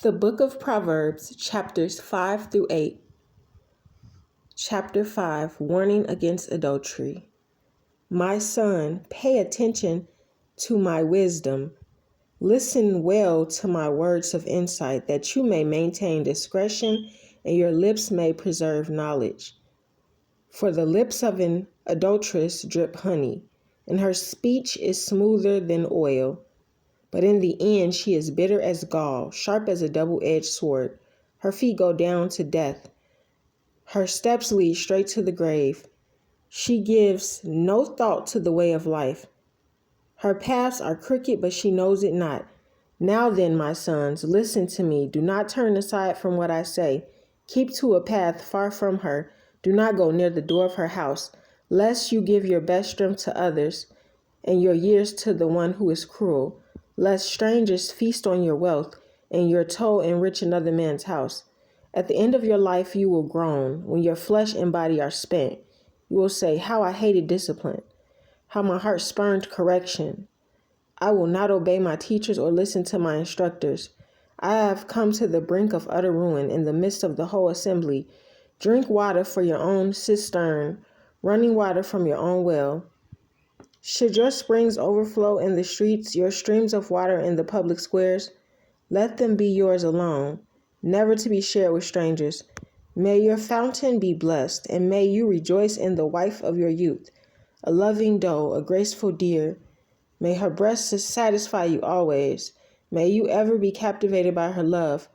The book of Proverbs, chapters 5 through 8. Chapter 5, Warning Against Adultery. My son, pay attention to my wisdom. Listen well to my words of insight, that you may maintain discretion and your lips may preserve knowledge. For the lips of an adulteress drip honey, and her speech is smoother than oil. But in the end she is bitter as gall, sharp as a double-edged sword. Her feet go down to death. Her steps lead straight to the grave. She gives no thought to the way of life. Her paths are crooked, but she knows it not. Now then, my sons, listen to me. Do not turn aside from what I say. Keep to a path far from her. Do not go near the door of her house, lest you give your best strength to others and your years to the one who is cruel. Lest strangers feast on your wealth, and your toe enrich another man's house. At the end of your life you will groan, when your flesh and body are spent. You will say, how I hated discipline, how my heart spurned correction. I will not obey my teachers or listen to my instructors. I have come to the brink of utter ruin in the midst of the whole assembly. Drink water for your own cistern, running water from your own well. Should your springs overflow in the streets, your streams of water in the public squares, let them be yours alone, never to be shared with strangers. May your fountain be blessed, and may you rejoice in the wife of your youth, a loving doe, a graceful deer. May her breasts satisfy you always. May you ever be captivated by her love.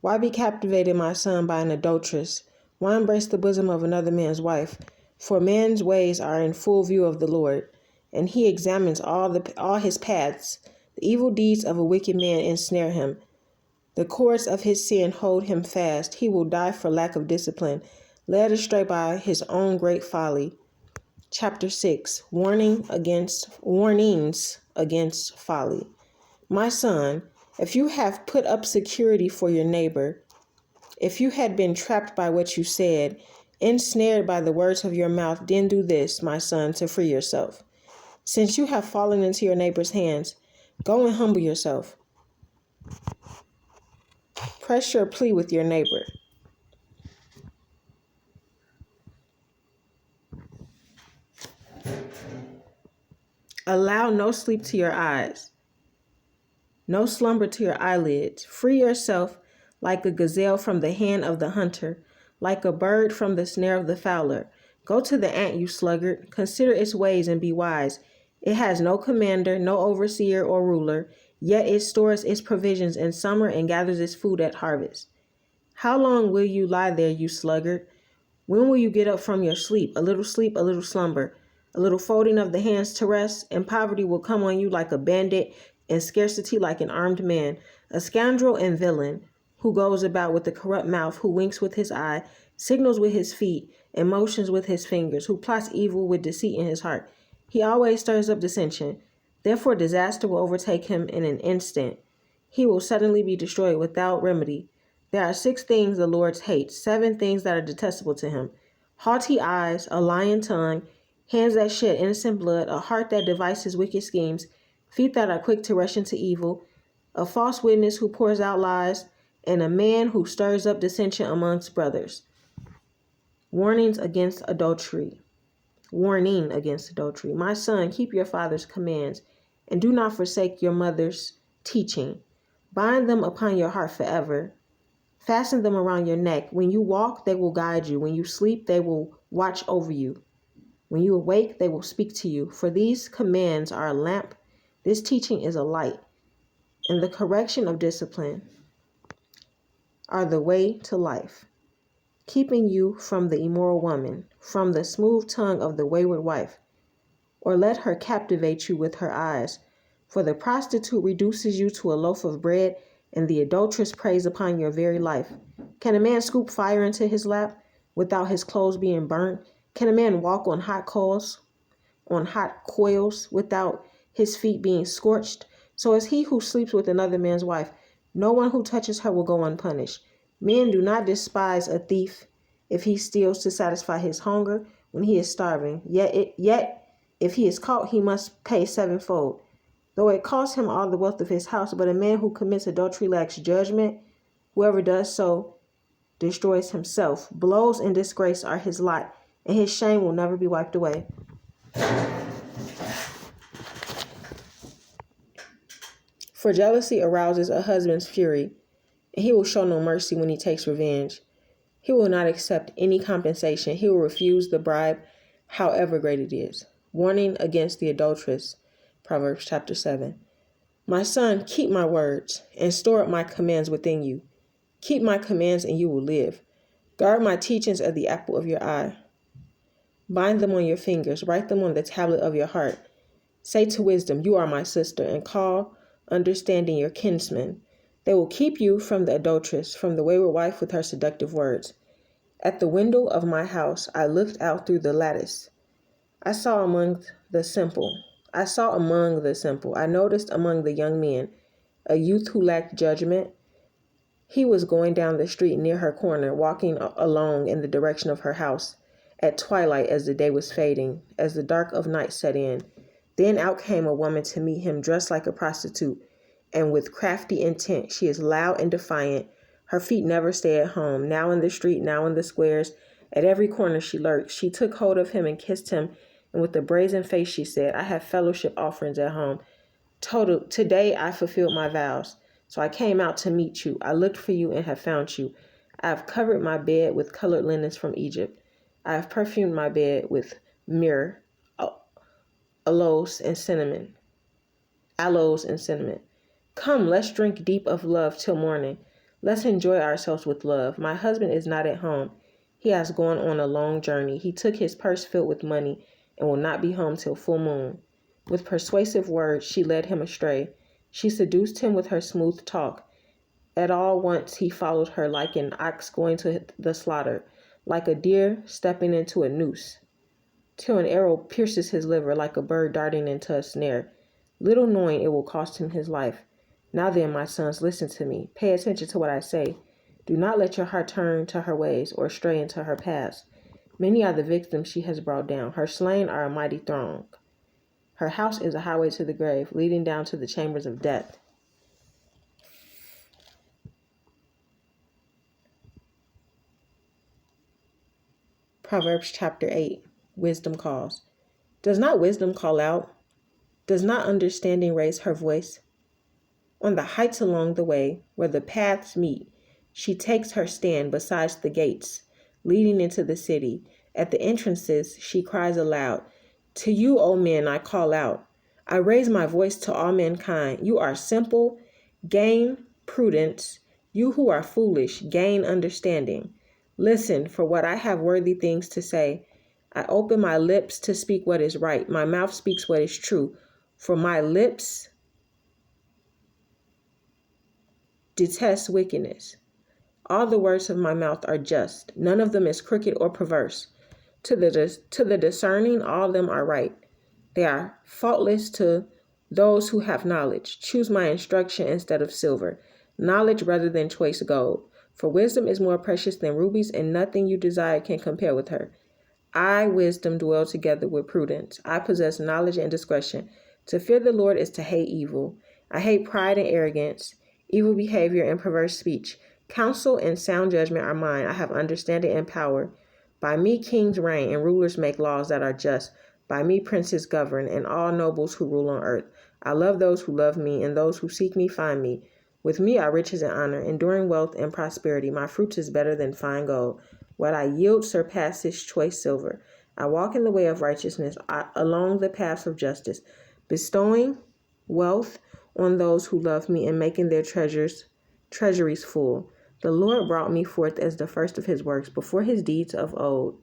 Why be captivated, my son, by an adulteress? Why embrace the bosom of another man's wife? For man's ways are in full view of the Lord, and he examines all his paths. The evil deeds of a wicked man ensnare him. The cords of his sin hold him fast. He will die for lack of discipline, led astray by his own great folly. Chapter 6, Warnings against Folly. My son, if you have put up security for your neighbor, if you had been trapped by what you said, ensnared by the words of your mouth, then do this, my son, to free yourself. Since you have fallen into your neighbor's hands, go and humble yourself. Press your plea with your neighbor. Allow no sleep to your eyes, no slumber to your eyelids. Free yourself like a gazelle from the hand of the hunter, like a bird from the snare of the fowler. Go to the ant, you sluggard. Consider its ways and be wise. It has no commander, no overseer or ruler, yet it stores its provisions in summer and gathers its food at harvest. How long will you lie there, you sluggard? When will you get up from your sleep, a little slumber, a little folding of the hands to rest, and poverty will come on you like a bandit, and scarcity like an armed man, a scoundrel and villain, who goes about with a corrupt mouth, who winks with his eye, signals with his feet, and motions with his fingers, who plots evil with deceit in his heart. He always stirs up dissension. Therefore disaster will overtake him in an instant. He will suddenly be destroyed without remedy. There are 6 things the Lord hates, 7 things that are detestable to him: haughty eyes, a lying tongue, hands that shed innocent blood, a heart that devises wicked schemes, feet that are quick to rush into evil, a false witness who pours out lies, and a man who stirs up dissension amongst brothers. Warning against adultery. My son, keep your father's commands, and do not forsake your mother's teaching. Bind them upon your heart forever. Fasten them around your neck. When you walk, they will guide you. When you sleep, they will watch over you. When you awake, they will speak to you. For these commands are a lamp. This teaching is a light, and the correction of discipline are the way to life, keeping you from the immoral woman, from the smooth tongue of the wayward wife, or let her captivate you with her eyes. For the prostitute reduces you to a loaf of bread, and the adulteress preys upon your very life. Can a man scoop fire into his lap without his clothes being burnt? Can a man walk on hot coals, without his feet being scorched? So is he who sleeps with another man's wife. No one who touches her will go unpunished. Men, do not despise a thief if he steals to satisfy his hunger when he is starving. Yet if he is caught, he must pay 7-fold, though it costs him all the wealth of his house. But a man who commits adultery lacks judgment. Whoever does so destroys himself. Blows and disgrace are his lot, and his shame will never be wiped away. For jealousy arouses a husband's fury, and he will show no mercy when he takes revenge. He will not accept any compensation. He will refuse the bribe, however great it is. Warning against the adulteress. Proverbs chapter 7. My son, keep my words and store up my commands within you. Keep my commands and you will live. Guard my teachings as the apple of your eye. Bind them on your fingers. Write them on the tablet of your heart. Say to wisdom, you are my sister, and call understanding your kinsman. They will keep you from the adulteress, from the wayward wife with her seductive words. At the window of my house, I looked out through the lattice. I saw among the simple. I noticed among the young men a youth who lacked judgment. He was going down the street near her corner, walking along in the direction of her house at twilight as the day was fading, as the dark of night set in. Then out came a woman to meet him, dressed like a prostitute, and with crafty intent. She is loud and defiant. Her feet never stay at home, now in the street, now in the squares. At every corner she lurks. She took hold of him and kissed him, and with a brazen face she said, I have fellowship offerings at home. Today I fulfilled my vows. So I came out to meet you. I looked for you and have found you. I have covered my bed with colored linens from Egypt. I have perfumed my bed with myrrh, aloes, and cinnamon. Come, let's drink deep of love till morning. Let's enjoy ourselves with love. My husband is not at home. He has gone on a long journey. He took his purse filled with money and will not be home till full moon. With persuasive words, she led him astray. She seduced him with her smooth talk. At all once he followed her like an ox going to the slaughter, like a deer stepping into a noose, till an arrow pierces his liver, like a bird darting into a snare, little knowing it will cost him his life. Now then, my sons, listen to me. Pay attention to what I say. Do not let your heart turn to her ways or stray into her paths. Many are the victims she has brought down. Her slain are a mighty throng. Her house is a highway to the grave, leading down to the chambers of death. Proverbs chapter 8. Wisdom calls. Does not wisdom call out? Does not understanding raise her voice? On the heights along the way, where the paths meet, she takes her stand beside the gates, leading into the city. At the entrances, she cries aloud, to you, O men, I call out. I raise my voice to all mankind. You are simple, gain prudence. You who are foolish, gain understanding. Listen, for what I have worthy things to say. I open my lips to speak what is right. My mouth speaks what is true. For my lips detest wickedness. All the words of my mouth are just. None of them is crooked or perverse. To the discerning, all of them are right. They are faultless to those who have knowledge. Choose my instruction instead of silver, knowledge rather than choice gold. For wisdom is more precious than rubies, and nothing you desire can compare with her. I, wisdom, dwell together with prudence. I possess knowledge and discretion. To fear the Lord is to hate evil. I hate pride and arrogance, evil behavior and perverse speech. Counsel and sound judgment are mine. I have understanding and power. By me kings reign and rulers make laws that are just. By me princes govern and all nobles who rule on earth. I love those who love me, and those who seek me find me. With me are riches and honor, enduring wealth and prosperity. My fruit is better than fine gold. What I yield surpasses choice silver. I walk in the way of righteousness, along the paths of justice, bestowing wealth on those who love me and making their treasuries full. The Lord brought me forth as the first of his works, before his deeds of old.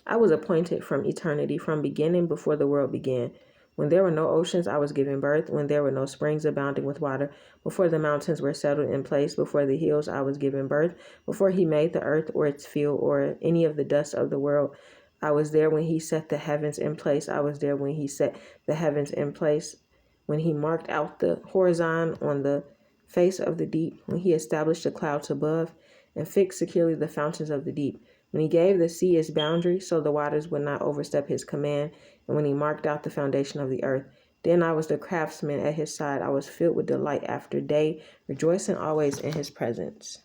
I was appointed from eternity, from beginning, before the world began. When there were no oceans, I was given birth. When there were no springs abounding with water, before the mountains were settled in place, before the hills, I was given birth. Before he made the earth or its field or any of the dust of the world, I was there. When he set the heavens in place, I was there. When he set the heavens in place, when he marked out the horizon on the face of the deep, when he established the clouds above and fixed securely the fountains of the deep, when he gave the sea its boundary so the waters would not overstep his command, and when he marked out the foundation of the earth. Then I was the craftsman at his side. I was filled with delight after day, rejoicing always in his presence.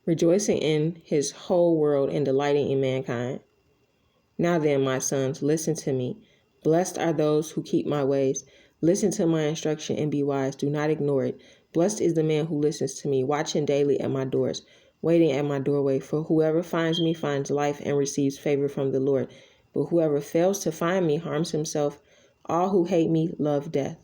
rejoicing in his whole world and delighting in mankind. Now then, my sons, listen to me. Blessed are those who keep my ways. Listen to my instruction and be wise. Do not ignore it. Blessed is the man who listens to me, watching daily at my doors, waiting at my doorway. For whoever finds me finds life and receives favor from the Lord. But whoever fails to find me harms himself. All who hate me love death.